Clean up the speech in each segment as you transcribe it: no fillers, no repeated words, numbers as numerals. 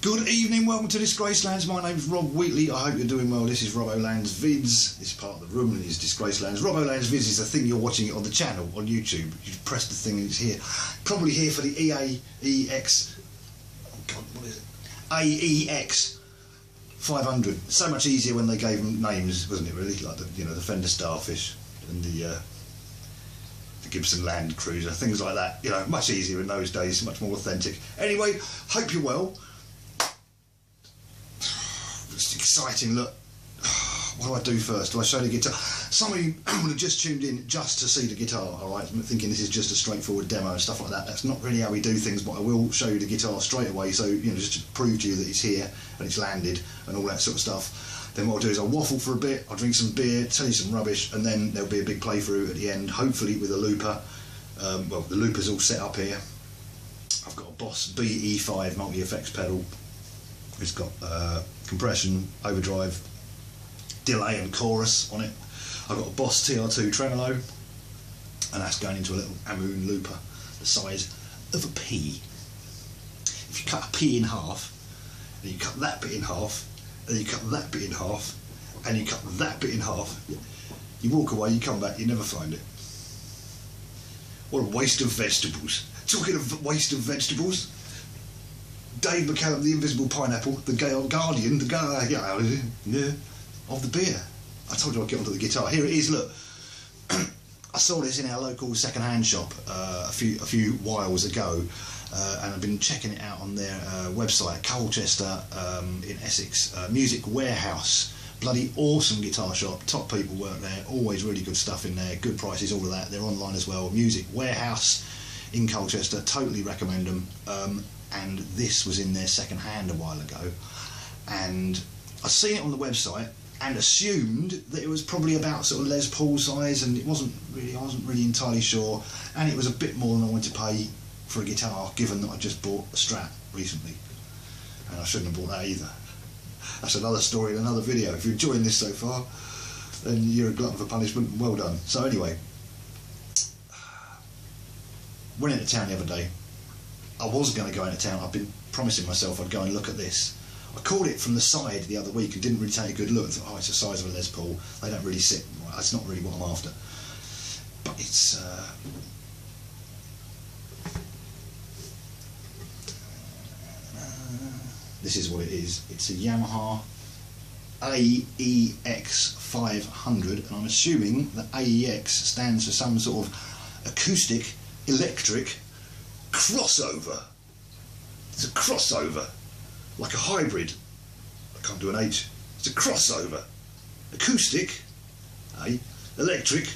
Good evening, welcome to Disgracelands. My name's Rob Wheatley. I hope you're doing well. This is Robboland's Vids. This part of the room is Disgracelands. Robboland's Vids is the thing you're watching on the channel on YouTube. You press the thing and it's here. Probably here for the AEX. Oh God, what is it? AEX 500. So much easier when they gave them names, wasn't it? Really, like the the Fender Starfish and the Gibson Land Cruiser, things like that. You know, much easier in those days, much more authentic. Anyway, hope you're well. It's exciting. Look, what do I do first? Do I show the guitar? Some of you would have just tuned in just to see the guitar, alright, thinking this is just a straightforward demo and stuff like that. That's not really how we do things, but I will show you the guitar straight away, so just to prove to you that it's here and it's landed and all that sort of stuff. Then what I'll do is I'll waffle for a bit, I'll drink some beer, tell you some rubbish, and then there'll be a big playthrough at the end, hopefully with a looper. Well, the looper's all set up here. I've got a Boss BE5 multi-effects pedal. It's got compression, overdrive, delay and chorus on it. I've got a Boss TR2 tremolo, and that's going into a little Amoon looper the size of a pea. If you cut a pea in half, and you cut that bit in half, and you cut that bit in half, and you cut that bit in half, you walk away, you come back, you never find it. What a waste of vegetables. Talking of waste of vegetables, Dave McCallum, the Invisible Pineapple, the guardian, the guy of the beer. I told you I'd get onto the guitar. Here it is, look. I saw this in our local second-hand shop a few whiles ago, and I've been checking it out on their website, Colchester in Essex, Music Warehouse. Bloody awesome guitar shop, top people work there, always really good stuff in there, good prices, all of that. They're online as well. Music Warehouse in Colchester, totally recommend them. And this was in there second hand a while ago, and I seen it on the website and assumed that it was probably about sort of Les Paul size, and I wasn't really entirely sure, and it was a bit more than I wanted to pay for a guitar, given that I just bought a Strat recently, and I shouldn't have bought that either. That's another story in another video. If you're enjoying this so far, then you're a glutton for punishment, and well done. So anyway, went into town the other day. I was going to go into town. I've been promising myself I'd go and look at this. I called it from the side the other week and didn't really take a good look. I thought, oh, it's the size of a Les Paul. They don't really sit right. That's not really what I'm after. But it's this is what it is. It's a Yamaha AEX 500, and I'm assuming that AEX stands for some sort of acoustic electric crossover. It's a crossover, like a hybrid. I can't do an H. It's a crossover. Acoustic, electric,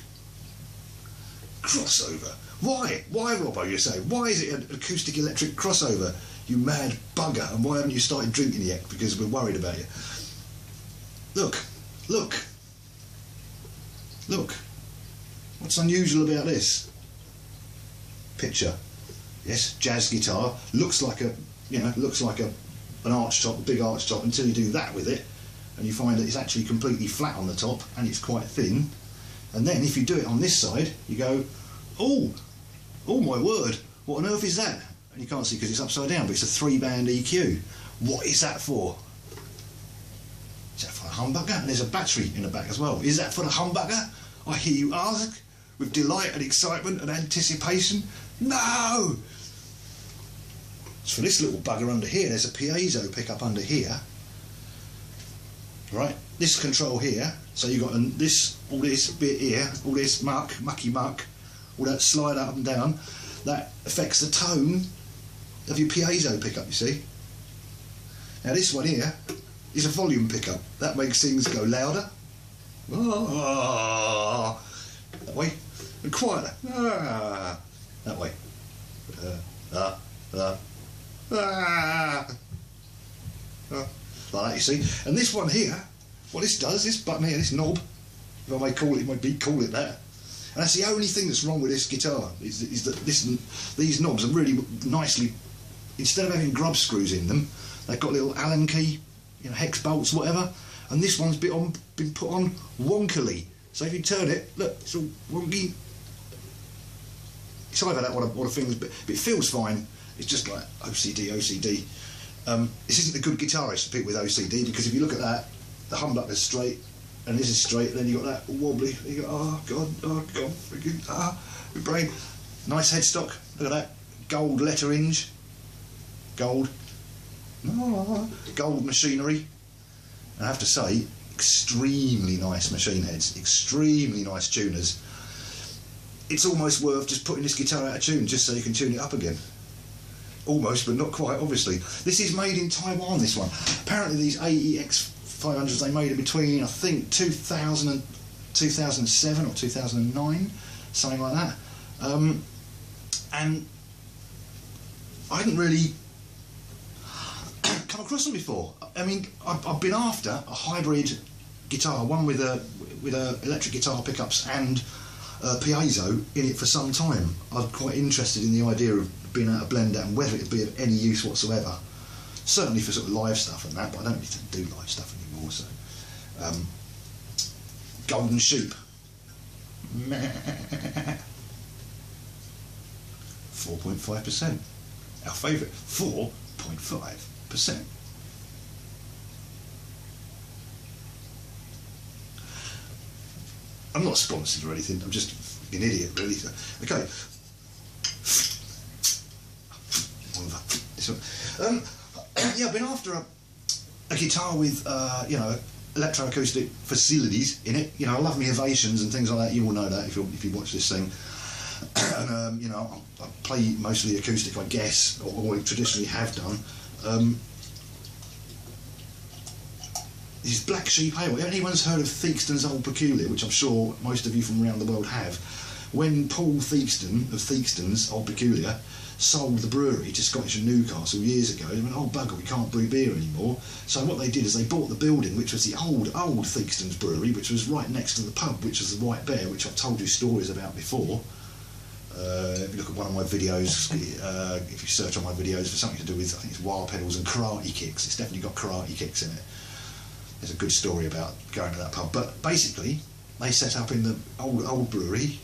crossover. Why? Why, Robbo, you say? Why is it an acoustic electric crossover? You mad bugger. And why haven't you started drinking yet? Because we're worried about you. Look. Look. Look. What's unusual about this? Picture. Yes, jazz guitar, looks like an arch top, a big arch top, until you do that with it, and you find that it's actually completely flat on the top, and it's quite thin. And then if you do it on this side, you go, oh my word, what on earth is that? And you can't see because it's upside down, but it's a 3-band EQ. What is that for? Is that for a humbucker? And there's a battery in the back as well. Is that for the humbucker? I hear you ask, with delight and excitement and anticipation. No! It's for this little bugger under here. There's a piezo pickup under here. Right, this control here. So you've got all this bit here, all this mucky muck, all that slide up and down. That affects the tone of your piezo pickup, you see. Now this one here is a volume pickup. That makes things go louder. That way. And quieter. That way. Like that, you see. And this one here, what this does, this button here, this knob, if I may call it, call it that. And that's the only thing that's wrong with this guitar, is that these knobs are really nicely, instead of having grub screws in them, they've got little Allen key, hex bolts, whatever, and this one's been put on wonkily. So if you turn it, look, it's all wonky. It's either that or a thing, but it feels fine. It's just like OCD. This isn't a good guitarist for people with OCD, because if you look at that, the humbucker's straight, and this is straight, and then you got that wobbly. And you go, oh god, freaking my brain. Nice headstock. Look at that, gold letterings, gold machinery. And I have to say, extremely nice machine heads, extremely nice tuners. It's almost worth just putting this guitar out of tune just so you can tune it up again. Almost, but not quite, obviously. This is made in Taiwan, this one. Apparently these AEX 500s, they made it between, I think, 2007 or 2009, something like that. And I hadn't really come across them before. I mean, I've been after a hybrid guitar, one with electric guitar pickups and piezo in it for some time. I'm quite interested in the idea of being able to blend that and whether it would be of any use whatsoever. Certainly for sort of live stuff and that, but I don't need to do live stuff anymore. So, Golden Sheep, 4.5%. Our favourite, 4.5%. I'm not sponsored or anything, I'm just an idiot really. Okay. Yeah, I've been after a guitar with, you know, electroacoustic facilities in it. You know, I love me Ovations and things like that. You all know that if you watch this thing. And, you know, I play mostly acoustic, I guess, or traditionally have done. These Black Sheep Ale. Anyone's heard of Theakston's Old Peculiar, which I'm sure most of you from around the world have. When Paul Theakston of Theakston's Old Peculiar sold the brewery to Scottish and Newcastle years ago, they went, oh bugger, we can't brew beer anymore. So what they did is they bought the building, which was the old Theakston's brewery, which was right next to the pub, which was the White Bear, which I've told you stories about before. If you look at one of my videos, if you search on my videos for something to do with, I think it's wah pedals and karate kicks, it's definitely got karate kicks in it. There's a good story about going to that pub. But basically, they set up in the old brewery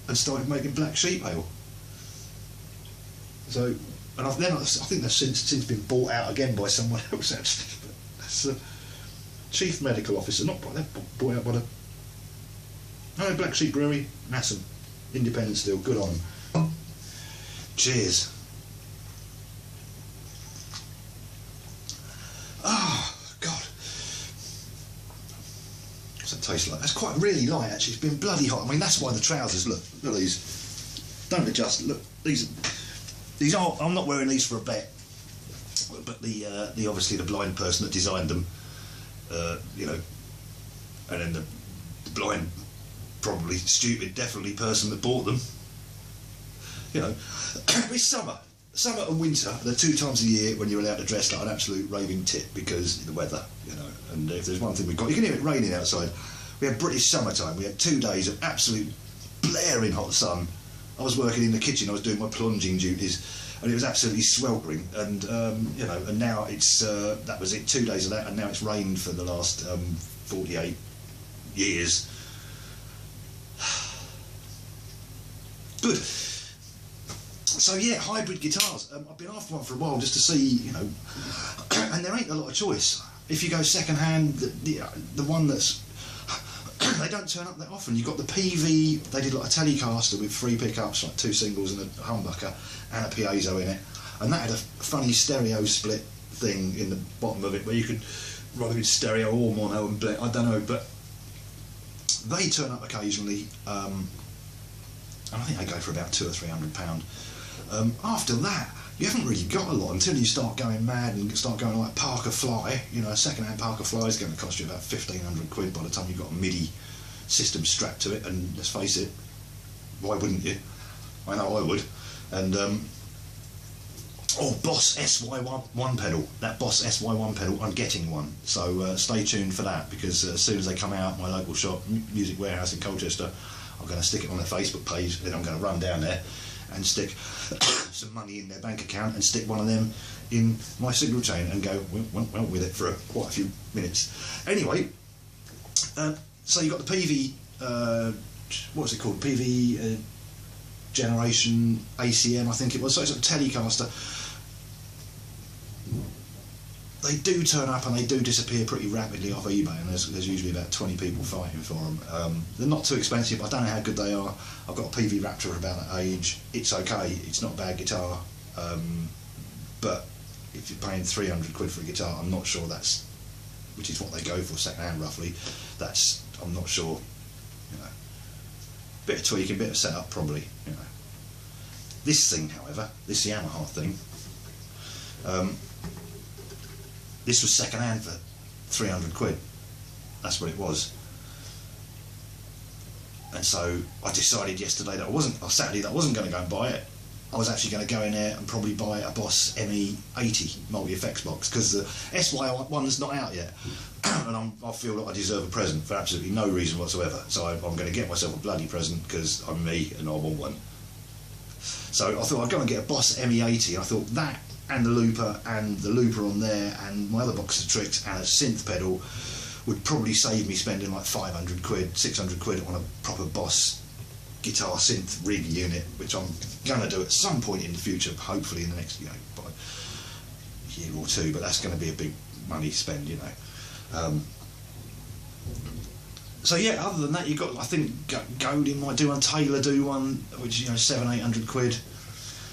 and started making Black Sheep Ale. So, and I think they've since been bought out again by someone else actually. But that's the chief medical officer, not by that, bought out by the Black Sheep Brewery, Nassam, independent still, good on them. Cheers. Oh God, what's that taste like? That's quite really light actually. It's been bloody hot. I mean, that's why the trousers. Look at these. Don't adjust. Look, these are. I'm not wearing these for a bet. But the obviously the blind person that designed them, you know, and then the blind, probably stupid, definitely person that bought them. You know, it's summer and winter, the 2 times a year when you're allowed to dress like an absolute raving tit because of the weather, you know. And if there's one thing we've got, you can hear it raining outside. We had British summertime. We had 2 days of absolute blaring hot sun. I was working in the kitchen. I was doing my plunging duties, and it was absolutely sweltering. And you know, and now it's that was it. 2 days of that, and now it's rained for the last 48 years. Good. So yeah, hybrid guitars. I've been after one for a while just to see, you know, and there ain't a lot of choice. If you go second hand, the one that's they don't turn up that often. You've got the PV. They did like a Telecaster with 3 pickups, like 2 singles and a humbucker and a piezo in it, and that had a funny stereo split thing in the bottom of it where you could run it in stereo or mono and blend. I don't know, but they turn up occasionally. And I think they go for about £200 or £300. After that, you haven't really got a lot until you start going mad and start going like Parker Fly. You know, a second-hand Parker Fly is going to cost you about £1,500 by the time you've got a MIDI system strapped to it. And let's face it, why wouldn't you? I know I would. And Boss SY1 pedal. That Boss SY1 pedal, I'm getting one. So stay tuned for that, because as soon as they come out, my local shop, Music Warehouse in Colchester, I'm going to stick it on their Facebook page. Then I'm going to run down there and stick some money in their bank account and stick one of them in my signal chain and go well with it for quite a few minutes. Anyway, so you've got the PV, what's it called? PV Generation ACM, I think it was. So it's a Telecaster. they do turn up and they do disappear pretty rapidly off eBay, and there's usually about 20 people fighting for them. They're not too expensive. I don't know how good they are. I've got a PV Raptor of about that age. It's okay. It's not a bad guitar, but if you're paying 300 quid for a guitar, I'm not sure that's, which is what they go for second hand roughly. That's, I'm not sure. You know, bit of tweaking, bit of setup probably. You know, this thing, however, this Yamaha thing. This was second hand for 300 quid. That's what it was. And so I decided yesterday that Saturday that I wasn't going to go and buy it. I was actually going to go in there and probably buy a Boss ME80 multi-effects box, because the SY1's not out yet. And I feel like I deserve a present for absolutely no reason whatsoever. So I'm going to get myself a bloody present because I'm me and I want one. So I thought I'd go and get a Boss ME80. I thought that, and the looper on there, and my other box of tricks, and a synth pedal would probably save me spending like 500 quid, 600 quid on a proper Boss guitar synth rig unit, which I'm going to do at some point in the future, hopefully in the next, by a year or two, but that's going to be a big money spend, So yeah, other than that, you've got, I think, Godin might do one, Taylor do one, which is 700-800 quid.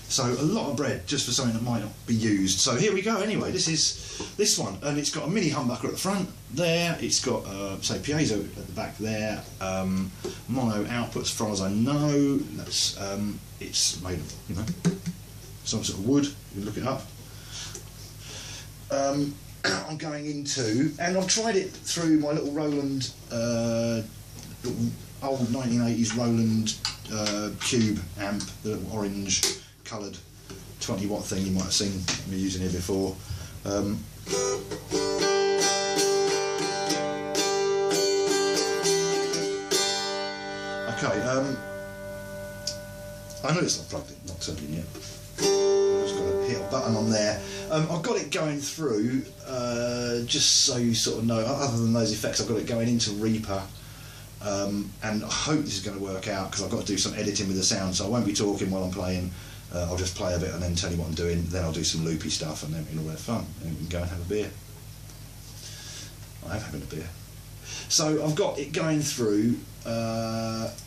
So a lot of bread just for something that might not be used. So here we go. Anyway, this is this one, and it's got a mini humbucker at the front there. It's got say piezo at the back there. Mono output, as far as I know. That's it's made of some sort of wood. You can look it up. I'm going into, and I've tried it through my little Roland, little old 1980s Roland Cube amp, the little orange coloured 20 watt thing you might have seen me using here before. Okay, I know it's not plugged in, not turned in yet. I've just got to hit a button on there. I've got it going through, just so you sort of know, other than those effects, I've got it going into Reaper. And I hope this is going to work out, because I've got to do some editing with the sound, so I won't be talking while I'm playing. I'll just play a bit and then tell you what I'm doing, then I'll do some loopy stuff, and then it'll have fun, and we can go and have a beer. I am having a beer. So I've got it going through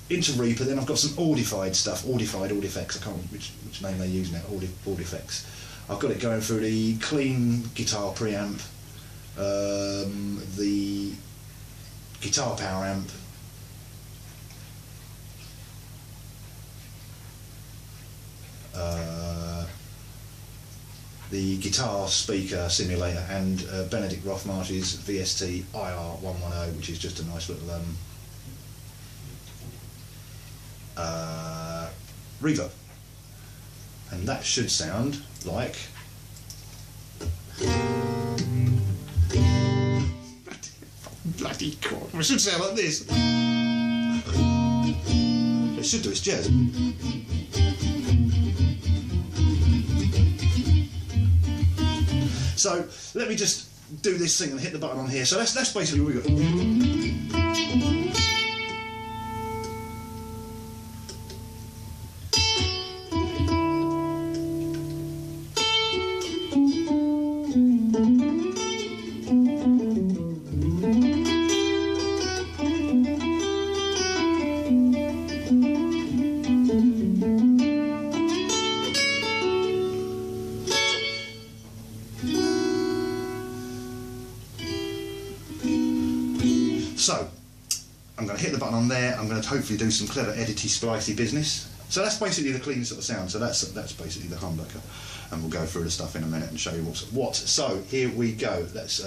into Reaper, then I've got some audified stuff, audified, Audifex, I can't remember which name they use now, Audifex. I've got it going through the clean guitar preamp, the guitar power amp, the guitar speaker simulator, and Benedict Rothmarsh's VST IR110, which is just a nice little reverb, and that should sound like bloody God, it should sound like this. It should do its jazz. So let me just do this thing and hit the button on here. So that's basically what we got. So, I'm going to hit the button on there, I'm going to hopefully do some clever edity splicey business. So that's basically the clean sort of sound, so that's basically the humbucker, and we'll go through the stuff in a minute and show you what's what. So here we go, let's,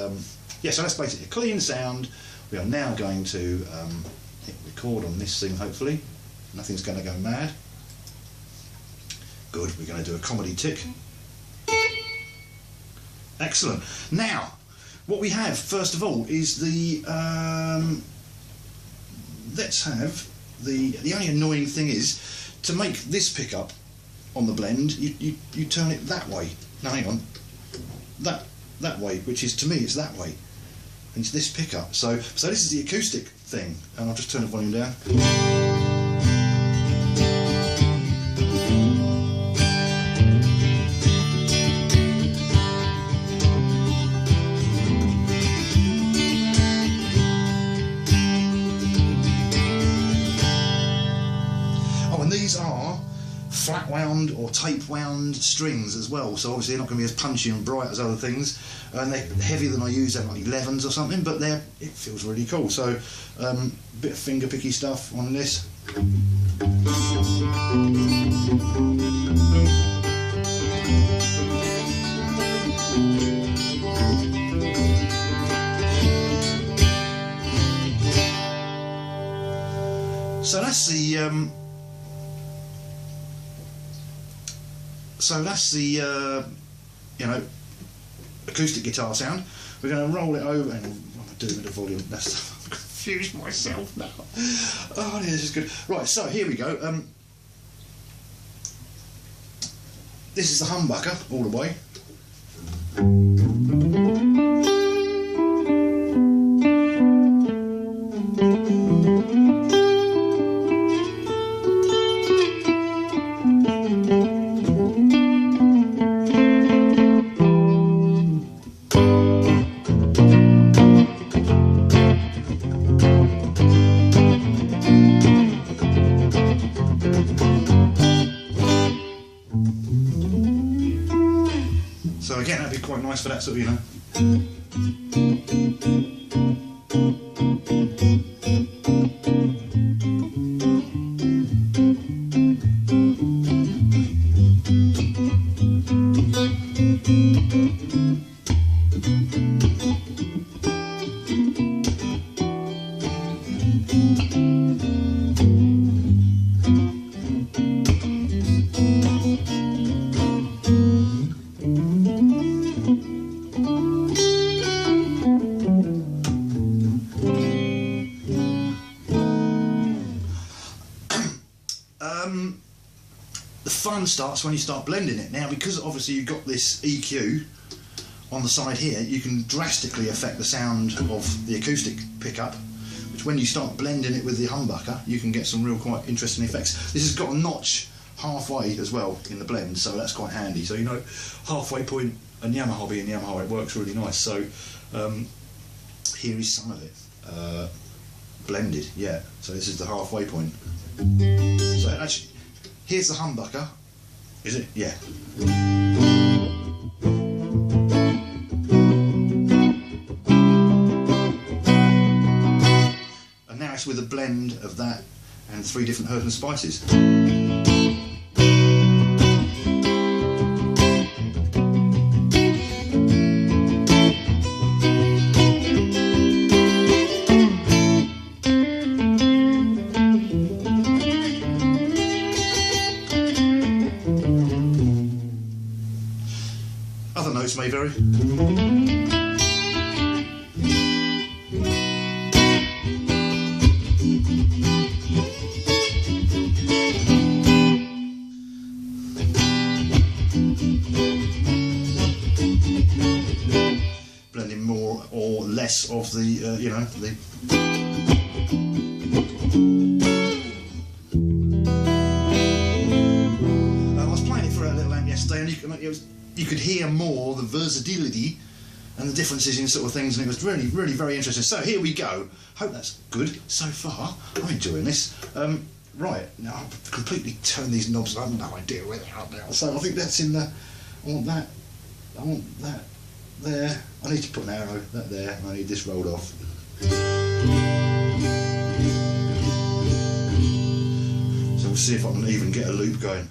yeah, so that's basically a clean sound. We are now going to hit record on this thing, hopefully. Nothing's going to go mad. Good, we're going to do a comedy tick. Excellent. Now, what we have, first of all, is the, let's have, the only annoying thing is, to make this pickup on the blend, you turn it that way. No, hang on, that way, which is, to me, it's that way. And it's this pickup. So this is the acoustic thing, and I'll just turn the volume down. wound or tape wound strings as well, so obviously they're not going to be as punchy and bright as other things, and they're heavier than I use. They're like 11s or something, but it feels really cool. So bit of finger picky stuff on this. So that's the you know, acoustic guitar sound. We're going to roll it over, and what am I doing with the volume? I've confused myself now. Oh, this is good. Right, so here we go. This is the humbucker all the way. So again, that'd be quite nice for that sort of, you know. The fun starts when you start blending it. Now, because obviously you've got this EQ on the side here, you can drastically affect the sound of the acoustic pickup, which when you start blending it with the humbucker, you can get some real quite interesting effects. This has got a notch halfway as well in the blend, so that's quite handy. So, you know, halfway point, and Yamaha being Yamaha, it works really nice. So here is some of it blended. Yeah, so this is the halfway point. So actually, here's the humbucker. Is it? Yeah. And now it's with a blend of that and 3 different herbs and spices. Other notes may vary. Blending more or less of the, you know, the. I was playing it for a little amp yesterday, and you could hear more the versatility and the differences in sort of things, and it was really, really very interesting. So here we go. Hope that's good so far. I'm enjoying this. Right, now I've completely turned these knobs. I have no idea where they are now. So I think that's in the. I want that there. I need to put an arrow, that there. I need this rolled off. So we'll see if I can even get a loop going.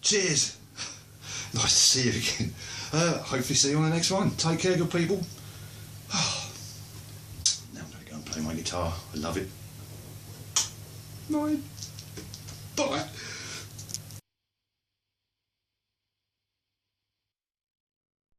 cheers. Nice to see you again. Hopefully see you on the next one. Take care, good people. Now I'm going to go and play my guitar. I love it. Bye. Bye.